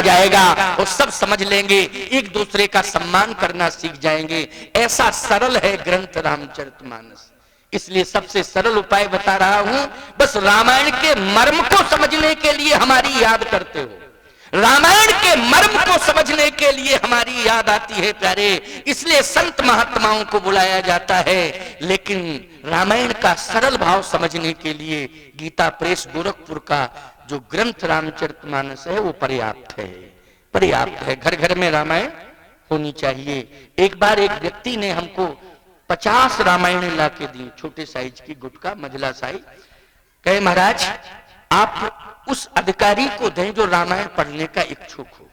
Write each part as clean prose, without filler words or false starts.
जाएगा और सब समझ लेंगे, एक दूसरे का सम्मान करना सीख जाएंगे। ऐसा सरल है ग्रंथ रामचरितमानस। इसलिए सबसे सरल उपाय बता रहा हूं, बस रामायण के मर्म को समझने के लिए हमारी याद करते हो, रामायण के मर्म को समझने के लिए हमारी याद आती है प्यारे। इसलिए संत महात्माओं को बुलाया जाता है, लेकिन रामायण का सरल भाव समझने के लिए गीता प्रेस गोरखपुर का जो ग्रंथ रामचरितमानस है वो पर्याप्त है, पर्याप्त है। घर घर में रामायण होनी चाहिए। एक बार एक व्यक्ति ने हमको 50 रामायण ला के दी, छोटे साइज की गुटका मझला साइज। कहे महाराज आप उस अधिकारी को दें जो रामायण पढ़ने का इच्छुक हो।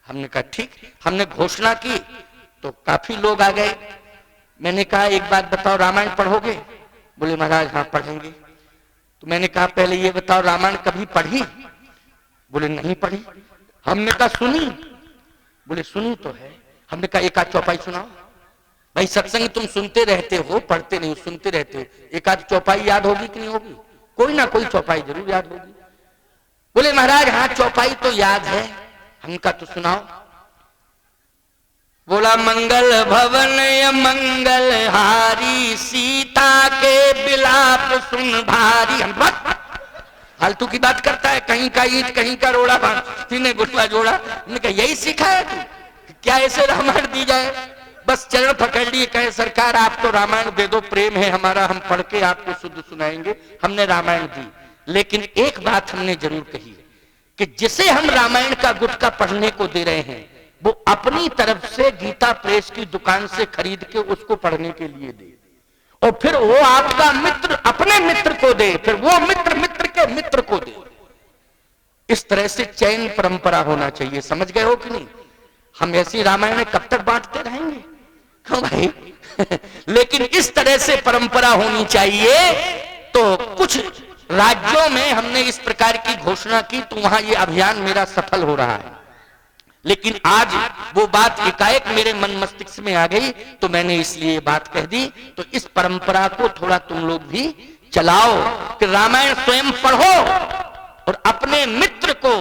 हमने कहा ठीक। हमने घोषणा की तो काफी लोग आ गए। मैंने कहा एक बात बताओ, रामायण पढ़ोगे? बोले महाराज हाँ पढ़ेंगे। तो मैंने कहा पहले ये बताओ रामायण कभी पढ़ी? बोले नहीं पढ़ी। हमने कहा सुनी? बोले सुनी तो है। हमने कहा एक आध चौपाई सुनाओ। भाई सत्संग तुम सुनते रहते हो, पढ़ते नहीं, सुनते रहते हो, एक आध चौपाई याद होगी कि नहीं होगी? कोई ना कोई चौपाई जरूर याद होगी। बोले महाराज हाँ चौपाई तो याद है। हमने कहा तो सुनाओ। बोला मंगल भवन मंगल हारी, सीता के बिलाप सुन भारी। हम फालतू की बात करता है, कहीं का ईंट कहीं का रोड़ा ने गुटवा जोड़ा। हमने कहा यही सीखा है तू? क्या ऐसे रामायण दी जाए? बस चरण पकड़ लिए, कहे सरकार आप तो रामायण दे दो, प्रेम है हमारा, हम पढ़ के आपको शुद्ध सुनाएंगे। हमने रामायण दी, लेकिन एक बात हमने जरूर कही कि जिसे हम रामायण का गुटका पढ़ने को दे रहे हैं वो अपनी तरफ से गीता प्रेस की दुकान से खरीद के उसको पढ़ने के लिए दे, और फिर वो आपका मित्र अपने मित्र को दे, फिर वो मित्र मित्र के मित्र को दे। इस तरह से चैन परंपरा होना चाहिए। समझ गए हो कि नहीं? हम ऐसी रामायण कब तक बांटते रहेंगे? क्यों भाई? लेकिन इस तरह से परंपरा होनी चाहिए। तो कुछ राज्यों में हमने इस प्रकार की घोषणा की तो वहां ये अभियान मेरा सफल हो रहा है। लेकिन आज वो बात एकाएक मेरे मन मस्तिष्क में आ गई तो मैंने इसलिए बात कह दी। तो इस परंपरा को थोड़ा तुम लोग भी चलाओ कि रामायण स्वयं पढ़ो और अपने मित्र को,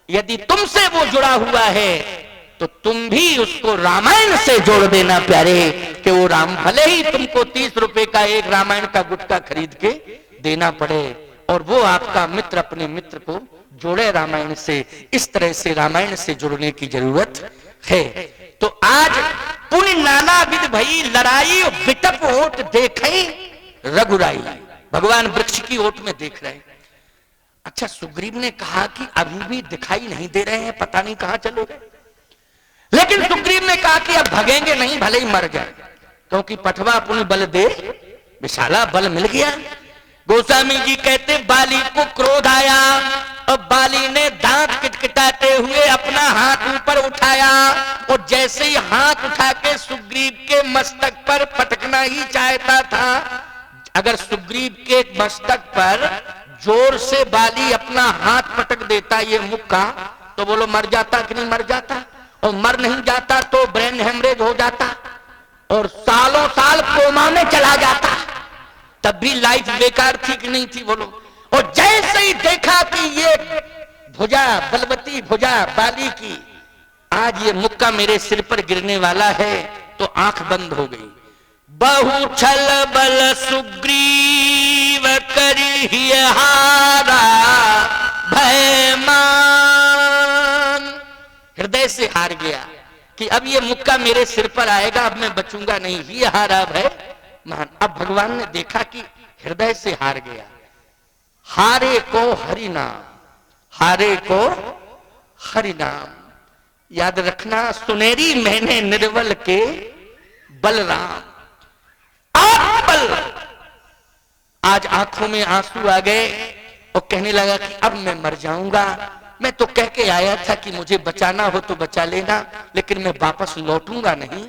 यदि तुमसे वो जुड़ा हुआ है तो तुम भी उसको रामायण से जोड़ देना प्यारे, कि वो राम भले ही तुमको 30 रुपए का एक रामायण का गुटका खरीद के देना पड़े और वो आपका मित्र अपने मित्र को जोड़े रामायण से। इस तरह से रामायण से जुड़ने की जरूरत है। तो आज पुण्य नाना विध भई लड़ाई, बिटप ओट देखे रघुराई। भगवान वृक्ष की ओट में देख रहे हैं। अच्छा सुग्रीव ने कहा कि अभी भी दिखाई नहीं दे रहे हैं, पता नहीं कहां चले गए। लेकिन सुग्रीव ने कहा कि अब भगेंगे नहीं, भले ही मर जाए, क्योंकि पठवा पुण्य बल दे विशाला बल मिल गया। गोस्वामी जी कहते बाली को क्रोध आया और बाली ने दांत किटकिटाते हुए अपना हाथ ऊपर उठाया और जैसे ही हाथ उठा के सुग्रीव के मस्तक पर पटकना ही चाहता था। अगर सुग्रीव के मस्तक पर जोर से बाली अपना हाथ पटक देता ये मुक्का, तो बोलो मर जाता कि नहीं मर जाता? और मर नहीं जाता तो ब्रेन हेमरेज हो जाता और सालों साल कोमा में चला जाता। तब भी लाइफ बेकार थी कि नहीं थी बोलो? और जैसे ही देखा कि ये भुजा, बलवती भुजा बाली की, आज ये मुक्का मेरे सिर पर गिरने वाला है, तो आंख बंद हो गई। बहु छल बल सुग्रीव करी हारा, भय मान। हृदय से हार गया कि अब ये मुक्का मेरे सिर पर आएगा, अब मैं बचूंगा नहीं, ये हारा भय मान। अब भगवान ने देखा कि हृदय से हार गया। हारे को हरि नाम, हारे को हरि नाम। याद रखना, सुनेरी मैंने निर्बल के बलराम। आप बल। आज आंखों में आंसू आ गए और कहने लगा कि अब मैं मर जाऊंगा। मैं तो कह के आया था कि मुझे बचाना हो तो बचा लेना, लेकिन मैं वापस लौटूंगा नहीं।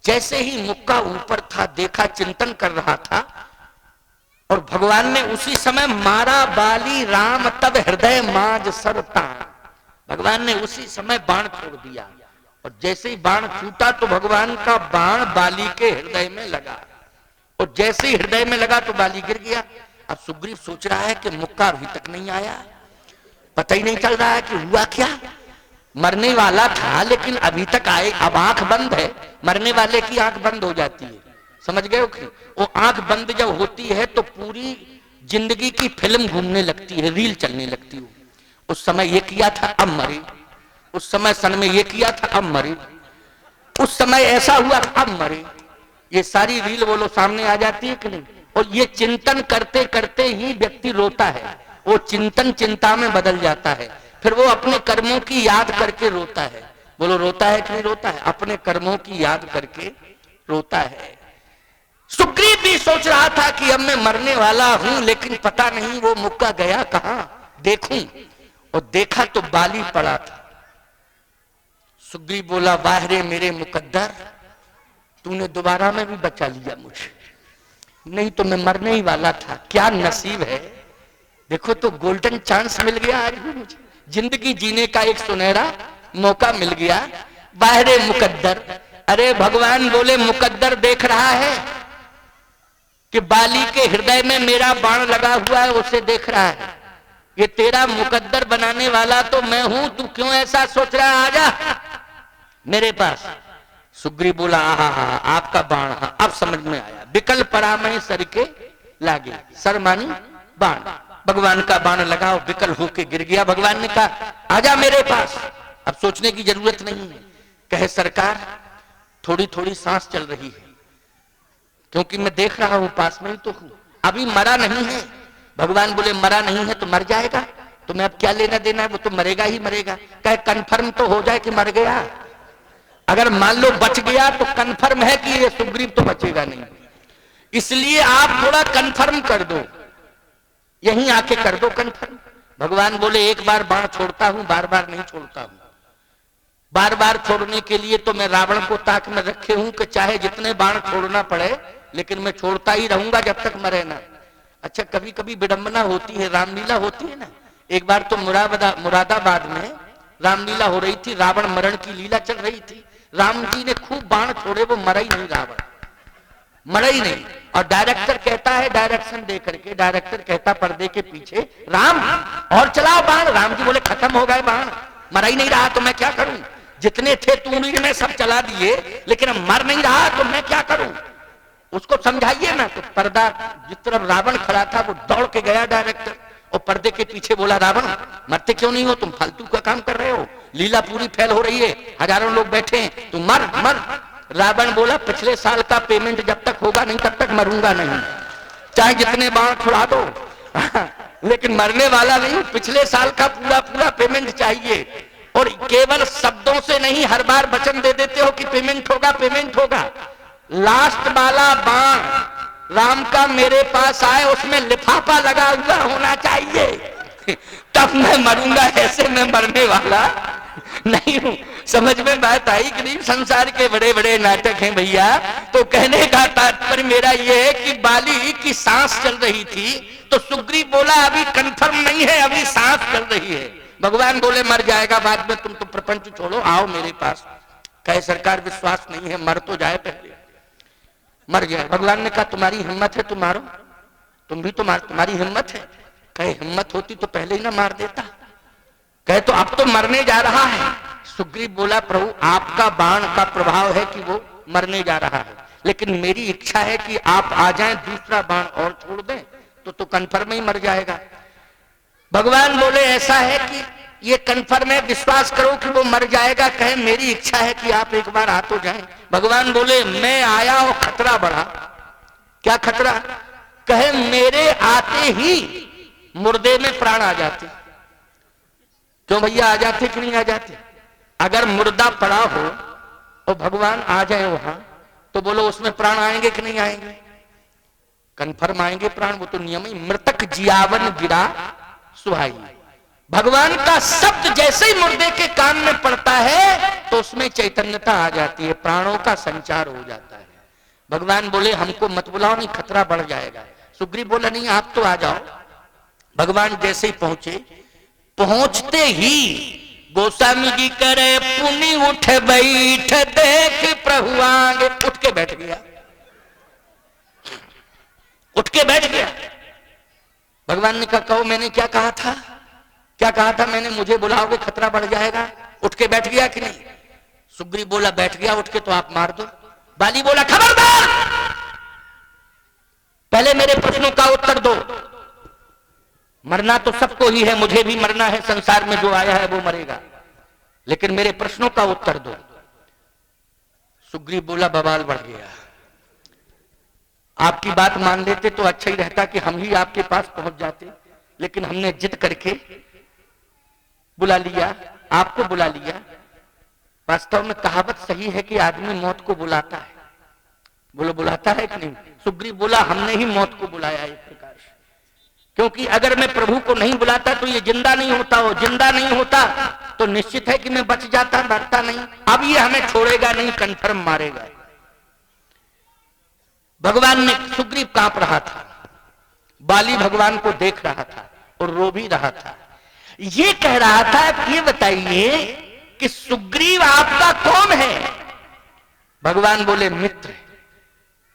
जैसे ही मुक्का ऊपर था, देखा चिंतन कर रहा था और भगवान ने उसी समय मारा बाली राम तब हृदय माज सरता। भगवान ने उसी समय बाण छोड़ दिया और जैसे ही बाण छूटा तो भगवान का बाण बाली के हृदय में लगा और जैसे ही हृदय में लगा तो बाली गिर गया। अब सुग्रीव सोच रहा है कि मुक्का अभी तक नहीं आया, पता ही नहीं चल रहा है कि हुआ क्या। मरने वाला था लेकिन अभी तक आए, अब आंख बंद है, मरने वाले की आंख बंद हो जाती है, समझ गए हो कि वो आंख बंद जब होती है तो पूरी जिंदगी की फिल्म घूमने लगती है, रील चलने लगती है। उस समय ये किया था अब मरे, उस समय सन में ये किया था अब मरे, उस समय ऐसा हुआ अब मरे, ये सारी रील बोलो सामने आ जाती है कि नहीं। और ये चिंतन करते करते ही व्यक्ति रोता है, वो चिंतन चिंता में बदल जाता है, फिर वो अपने कर्मों की याद करके रोता है। बोलो रोता है कि नहीं रोता है? अपने कर्मों की याद करके रोता है। सुग्रीव भी सोच रहा था कि अब मैं मरने वाला हूं, लेकिन पता नहीं वो मुक्का गया कहां, देखूं। और देखा तो बाली पड़ा था। सुग्रीव बोला, वाह रे मेरे मुकद्दर, तूने दोबारा में भी बचा लिया मुझे, नहीं तो मैं मरने ही वाला था। क्या नसीब है, देखो तो गोल्डन चांस मिल गया आज भी मुझे, जिंदगी जीने का एक सुनहरा मौका मिल गया। वाह रे मुकद्दर। अरे भगवान बोले, मुकद्दर देख रहा है कि बाली के हृदय में मेरा बाण लगा हुआ है, उसे देख रहा है। ये तेरा मुकद्दर बनाने वाला तो मैं हूं, तू क्यों ऐसा सोच रहा है, आजा मेरे पास। सुग्रीव बोला, हाँ आपका बाण, हाँ अब समझ में आया। विकल परामय सर के लागे, सर मानी बाण, भगवान का बाण लगाओ, विकल होके गिर गया। भगवान ने कहा, आजा मेरे पास, अब सोचने की जरूरत नहीं है। कहे सरकार थोड़ी थोड़ी सांस चल रही है, क्योंकि मैं देख रहा हूं पास में ही तो हूं, अभी मरा नहीं है। भगवान बोले, मरा नहीं है तो मर जाएगा, तुम्हें अब क्या लेना देना है, वो तो मरेगा ही मरेगा। कहे कंफर्म तो हो जाए कि मर गया, अगर मान लो बच गया तो कंफर्म है कि ये सुग्रीव तो बचेगा नहीं, इसलिए आप थोड़ा कंफर्म कर दो, यहीं आके कर दो कंफर्म। भगवान बोले, एक बार बाण छोड़ता हूं, बार बार नहीं छोड़ता हूं। बार बार छोड़ने के लिए तो मैं रावण को ताक में रखे हूं कि चाहे जितने बाण छोड़ना पड़े, लेकिन मैं छोड़ता ही रहूंगा जब तक मरे ना। अच्छा, कभी कभी विडंबना होती है, रामलीला होती है ना। एक बार तो मुरादाबाद में रामलीला हो रही थी, रावण मरण की लीला चल रही थी। राम जी ने खूब बाण छोड़े, वो मरा ही नहीं, रावण मरा ही नहीं। और डायरेक्टर कहता है, डायरेक्शन दे करके डायरेक्टर कहता पर्दे के पीछे, राम और चलाओ बाण। राम जी बोले, खत्म हो गए बाण, मरा ही नहीं रहा तो मैं क्या करूं, जितने थे तूने में सब चला दिए, लेकिन मर नहीं रहा तो मैं क्या करूं, उसको समझाइए ना। तो पर्दा जिस तरफ रावण खड़ा था वो दौड़ के गया डायरेक्टर, और पर्दे के पीछे बोला, रावण मरते क्यों नहीं हो, तुम फालतू का काम कर रहे हो, लीला पूरी फेल हो रही है, हजारों लोग बैठे हैं, तुम मर मर। रावण बोला, पिछले साल का पेमेंट जब तक होगा नहीं तब तक मरूंगा नहीं, चाहे जितने बाण छुड़ा दो लेकिन मरने वाला नहीं, पिछले साल का पूरा पूरा पेमेंट चाहिए। और केवल शब्दों से नहीं, हर बार वचन दे देते हो कि पेमेंट होगा पेमेंट होगा। लास्ट वाला बाण राम का मेरे पास आए, उसमें लिफाफा लगा हुआ होना चाहिए, तब मैं मरूंगा, ऐसे मैं मरने वाला नहीं हूं। समझ में बात आई कि नहीं? संसार के बड़े बड़े नाटक हैं भैया। तो कहने का तात्पर्य मेरा यह है कि बाली की सांस चल रही थी, तो सुग्रीव बोला, अभी कंफर्म नहीं है, अभी सांस चल रही है। भगवान बोले, मर जाएगा बाद में, तुम तो प्रपंच छोड़ो, आओ मेरे पास। कहे सरकार विश्वास नहीं है, मर तो जाए पहले, मर जाए। भगवान ने कहा, तुम्हारी हिम्मत है तो मारो, तुम भी तो मार, तुम्हारी हिम्मत है। कहे हिम्मत होती तो पहले ही ना मार देता। कहे तो अब तो मरने जा रहा है। सुग्रीव बोला, प्रभु आपका बाण का प्रभाव है कि वो मरने जा रहा है, लेकिन मेरी इच्छा है कि आप आ जाएं, दूसरा बाण और छोड़ दें तो कंफर्म ही मर जाएगा। भगवान बोले, ऐसा है कि ये कंफर्म है, विश्वास करो कि वो मर जाएगा। कहे मेरी इच्छा है कि आप एक बार आ तो जाएं। भगवान बोले, मैं आया और खतरा बढ़ा। क्या खतरा? कहे मेरे आते ही मुर्दे में प्राण आ जाते। क्यों भैया, आ जाते कि नहीं आ जाते? अगर मुर्दा पड़ा हो और भगवान आ जाए वहां, तो बोलो उसमें प्राण आएंगे कि नहीं आएंगे? कंफर्म आएंगे प्राण, वो तो नियम ही। मृतक जियावन गिरा सुहाई। भगवान का शब्द जैसे ही मुर्दे के कान में पड़ता है तो उसमें चैतन्यता आ जाती है, प्राणों का संचार हो जाता है। भगवान बोले, हमको मत बुलाओ, नहीं खतरा बढ़ जाएगा। सुग्रीव बोला, नहीं आप तो आ जाओ। भगवान जैसे ही पहुंचे, पहुंचते ही गोस्वामी जी करे, पुनि उठ बैठ देख प्रभु आगे, उठ के बैठ गया, उठ के बैठ गया। भगवान ने कहा, कहो मैंने क्या कहा था, क्या कहा था मैंने, मुझे बुलाओगे खतरा बढ़ जाएगा। उठ के बैठ गया कि नहीं? सुग्रीव बोला बैठ गया उठ के, तो आप मार दो। बाली बोला खबरदार, पहले मेरे प्रश्नों का उत्तर दो। मरना तो सबको ही है, मुझे भी मरना है, संसार में जो आया है वो मरेगा, लेकिन मेरे प्रश्नों का उत्तर दो। सुग्रीव बोला बवाल बढ़ गया, आपकी बात मान लेते तो अच्छा ही रहता कि हम ही आपके पास पहुंच जाते, लेकिन हमने जिद करके बुला लिया, आपको बुला लिया। वास्तव में कहावत सही है कि आदमी मौत को बुलाता है। बोलो बुलाता है कि नहीं? सुग्रीव बोला हमने ही मौत को बुलाया एक प्रकार से, क्योंकि अगर मैं प्रभु को नहीं बुलाता तो ये जिंदा नहीं होता, हो जिंदा नहीं होता तो निश्चित है कि मैं बच जाता, मरता नहीं। अब ये हमें छोड़ेगा नहीं, कन्फर्म मारेगा। भगवान ने, सुग्रीव कांप रहा था, बाली भगवान को देख रहा था और रो भी रहा था। ये कह रहा था कि ये बताइए कि सुग्रीव आपका कौन है? भगवान बोले मित्र।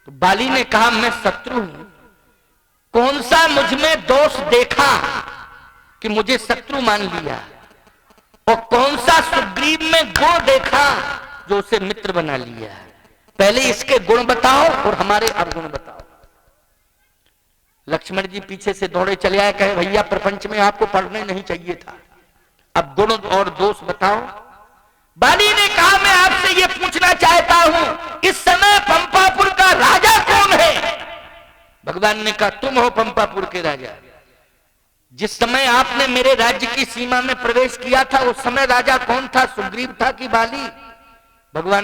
तो बाली ने कहा मैं शत्रु हूं। कौन सा मुझ में दोष देखा कि मुझे शत्रु मान लिया, और कौन सा सुग्रीव में गुण देखा जो उसे मित्र बना लिया? पहले इसके गुण बताओ और हमारे अवगुण बताओ। लक्ष्मण जी पीछे से दौड़े चले आए, कहे भैया प्रपंच में आपको पढ़ने नहीं चाहिए था, अब गुण और दोष बताओ। बाली ने कहा मैं आपसे ये पूछना चाहता हूं इस समय पंपापुर का राजा कौन है? भगवान ने कहा तुम हो पंपापुर के राजा। जिस समय आपने मेरे राज्य की सीमा में प्रवेश किया था उस समय राजा कौन था, सुग्रीव था कि बाली? भगवान